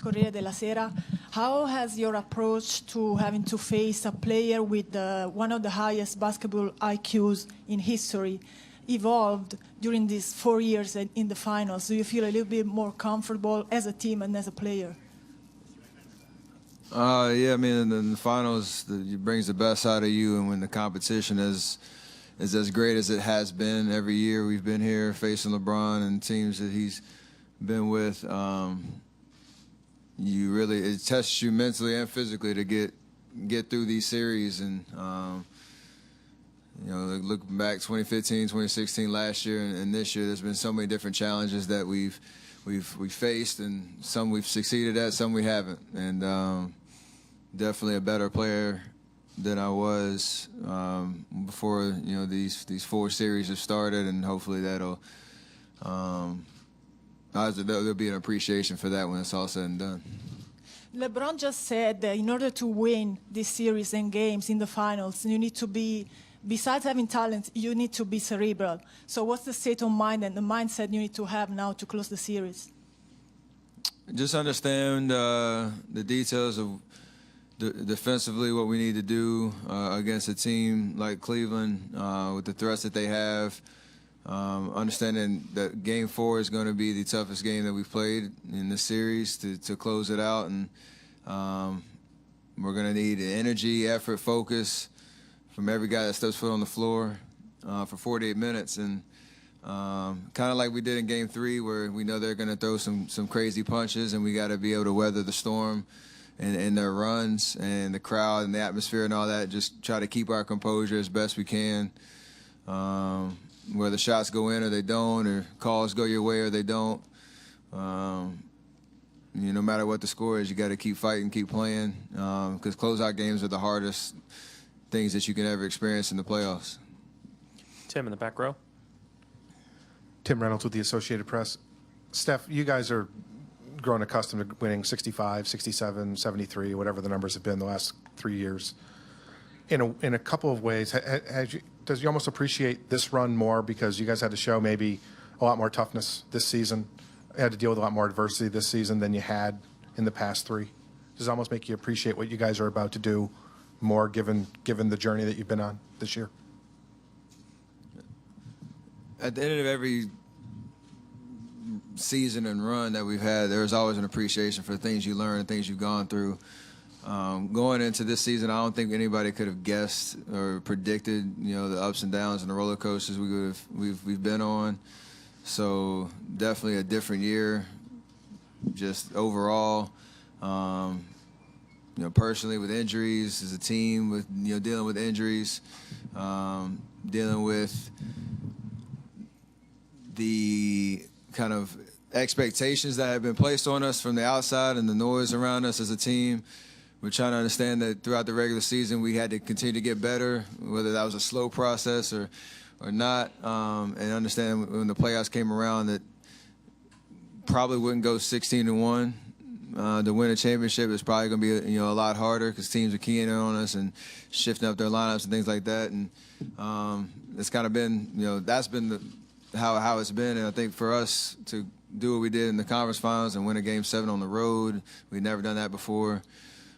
Corriere della Sera. How has your approach to having to face a player with one of the highest basketball IQs in history evolved during these 4 years in the finals? Do you feel a little bit more comfortable as a team and as a player? Yeah, I mean, in the finals, it brings the best out of you, and when the competition is as great as it has been every year we've been here facing LeBron and teams that he's been with, it tests you mentally and physically to get through these series. And looking back 2015, 2016, last year, and this year, there's been so many different challenges that we've faced, and some we've succeeded at, some we haven't. And definitely a better player than I was before these 4 series have started, and hopefully there'll be an appreciation for that when it's all said and done. LeBron just said that in order to win this series and games in the finals, you need to be, besides having talent, you need to be cerebral. So what's the state of mind and the mindset you need to have now to close the series? Just understand the details of defensively what we need to do against a team like Cleveland with the threats that they have. Understanding that Game 4 is going to be the toughest game that we've played in this series to close it out, and we're going to need energy, effort, focus from every guy that steps foot on the floor for 48 minutes, and kind of like we did in Game 3, where we know they're going to throw some crazy punches, and we got to be able to weather the storm and their runs and the crowd and the atmosphere and all that. Just try to keep our composure as best we can. Whether shots go in or they don't, or calls go your way or they don't, no matter what the score is, you got to keep fighting, keep playing, because closeout games are the hardest things that you can ever experience in the playoffs. Tim in the back row. Tim Reynolds with the Associated Press. Steph, you guys are grown accustomed to winning 65, 67, 73, whatever the numbers have been the last 3 years. In a couple of ways, does you almost appreciate this run more because you guys had to show maybe a lot more toughness this season, had to deal with a lot more adversity this season than you had in the past 3? Does it almost make you appreciate what you guys are about to do more, given the journey that you've been on this year? At the end of every season and run that we've had, there's always an appreciation for the things you learn and things you've gone through. Going into this season, I don't think anybody could have guessed or predicted, the ups and downs and the roller coasters we've been on. So definitely a different year, just overall. Personally with injuries, as a team with dealing with injuries, dealing with the kind of expectations that have been placed on us from the outside and the noise around us as a team. We're trying to understand that throughout the regular season we had to continue to get better, whether that was a slow process or not, and understand when the playoffs came around that probably wouldn't go 16-1 to win a championship. It's probably going to be a lot harder because teams are keying in on us and shifting up their lineups and things like that. And it's kind of been that's been how it's been. And I think for us to do what we did in the conference finals and win a Game 7 on the road, we'd never done that before.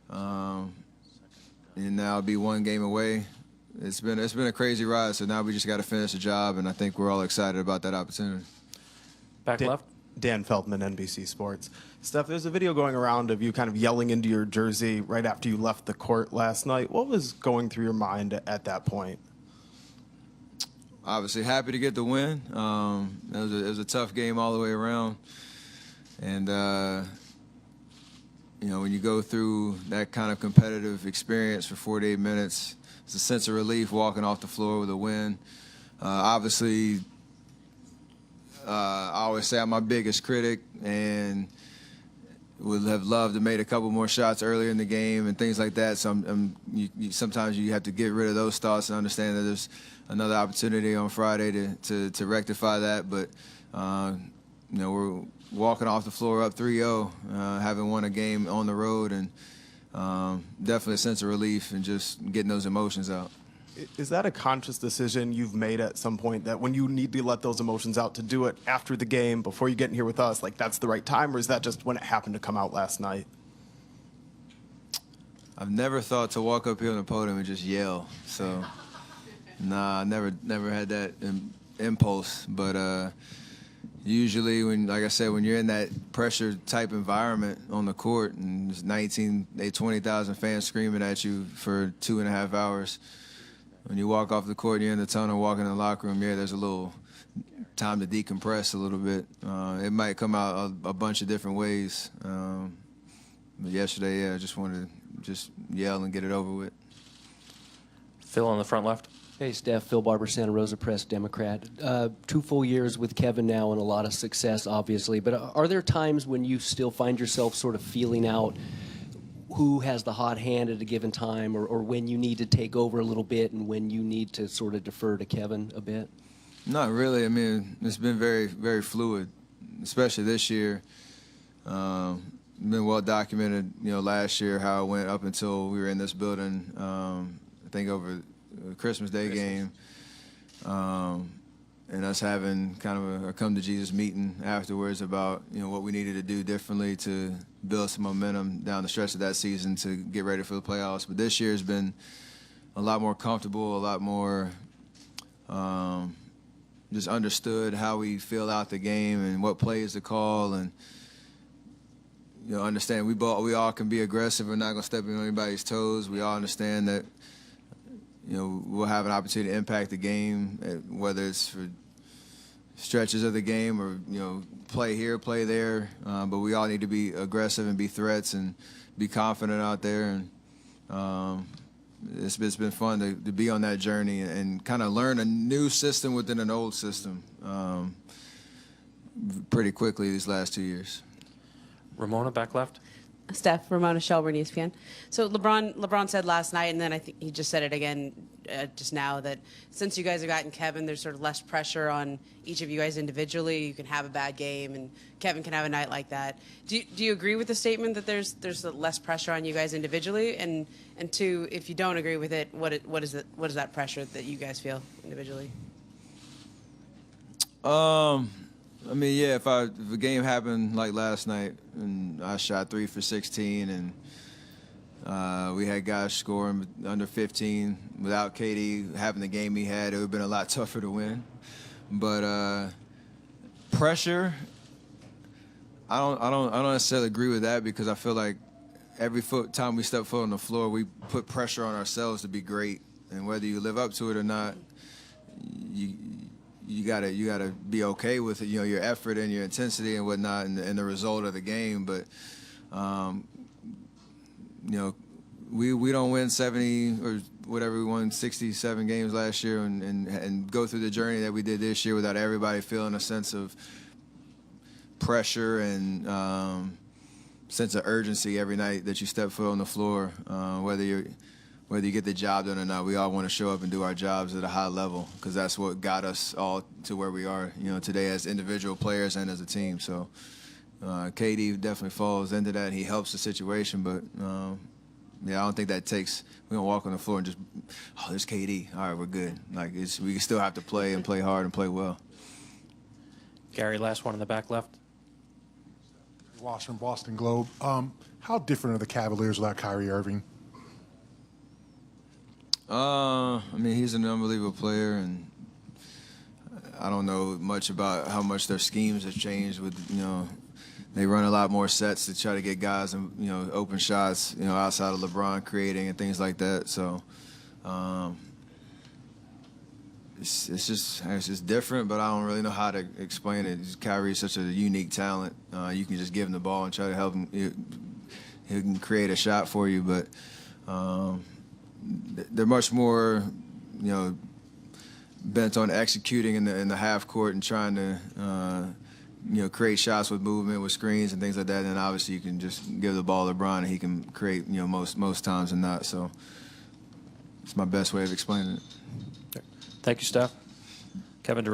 And now it'll be one game away. It's been a crazy ride, so now we just got to finish the job, and I think we're all excited about that opportunity. Back left. Dan Feldman, NBC Sports. Steph, there's a video going around of you kind of yelling into your jersey right after you left the court last night. What was going through your mind at that point? Obviously happy to get the win. It was a tough game all the way around, and when you go through that kind of competitive experience for 48 minutes, it's a sense of relief walking off the floor with a win. Obviously, I always say I'm my biggest critic and would have loved to make a couple more shots earlier in the game and things like that. So sometimes you have to get rid of those thoughts and understand that there's another opportunity on Friday to rectify that. But we're walking off the floor up 3-0, having won a game on the road, and definitely a sense of relief and just getting those emotions out. Is that a conscious decision you've made at some point, that when you need to let those emotions out, to do it after the game, before you get in here with us, like that's the right time, or is that just when it happened to come out last night? I've never thought to walk up here on the podium and just yell. So, nah, I never had that impulse. But usually, like I said, when you're in that pressure type environment on the court, and there's 20,000 fans screaming at you for 2.5 hours, when you walk off the court, you're in the tunnel, walking in the locker room, there's a little time to decompress a little bit. It might come out a bunch of different ways. But yesterday, I just wanted to just yell and get it over with. Phil on the front left. Hey, Steph. Phil Barber, Santa Rosa Press, Democrat. 2 full years with Kevin now and a lot of success, obviously. But are there times when you still find yourself sort of feeling out who has the hot hand at a given time, or when you need to take over a little bit and when you need to sort of defer to Kevin a bit? Not really. I mean, it's been very, very fluid, especially this year. Been well documented, last year how it went up until we were in this building. I think over the Christmas Day game, and us having kind of a come to Jesus meeting afterwards about what we needed to do differently to build some momentum down the stretch of that season to get ready for the playoffs. But this year has been a lot more comfortable, a lot more just understood how we feel out the game and what plays to call, and understand we all can be aggressive. We're not going to step on anybody's toes. We all understand that we'll have an opportunity to impact the game, whether it's for stretches of the game or play here, play there. But we all need to be aggressive and be threats and be confident out there. And it's been fun to be on that journey and kind of learn a new system within an old system pretty quickly these last 2 years. Ramona, back left. Steph, Ramona Shelburne, ESPN. So LeBron said last night, and then I think he just said it again just now, that since you guys have gotten Kevin, there's sort of less pressure on each of you guys individually. You can have a bad game, and Kevin can have a night like that. Do you agree with the statement that there's less pressure on you guys individually? And two, if you don't agree with it, what is that pressure that you guys feel individually? I mean, yeah, if a game happened like last night and I shot 3 for 16 and we had guys scoring under 15 without KD having the game he had, it would have been a lot tougher to win. But pressure, I don't necessarily agree with that, because I feel like every time we step foot on the floor, we put pressure on ourselves to be great, and whether you live up to it or not, you gotta be okay with it, your effort and your intensity and whatnot, and the result of the game. But we don't win 70 or whatever, we won 67 games last year, and go through the journey that we did this year without everybody feeling a sense of pressure and sense of urgency every night that you step foot on the floor, whether you get the job done or not. We all want to show up and do our jobs at a high level, because that's what got us all to where we are, today as individual players and as a team. So KD definitely falls into that. He helps the situation, but I don't think that takes. We don't walk on the floor and just, there's KD. All right, we're good. Like we still have to play and play hard and play well. Gary, last one in the back left. Washington, Boston Globe. How different are the Cavaliers without Kyrie Irving? I mean, he's an unbelievable player, and I don't know much about how much their schemes have changed. With they run a lot more sets to try to get guys and open shots, outside of LeBron creating and things like that. So it's just different, but I don't really know how to explain it. Kyrie's such a unique talent. You can just give him the ball and try to help him. He can create a shot for you, but they're much more, bent on executing in the half court and trying to, create shots with movement, with screens and things like that. And obviously, you can just give the ball to LeBron and he can create, most times than not. So it's my best way of explaining it. Thank you, Steph. Kevin Durant.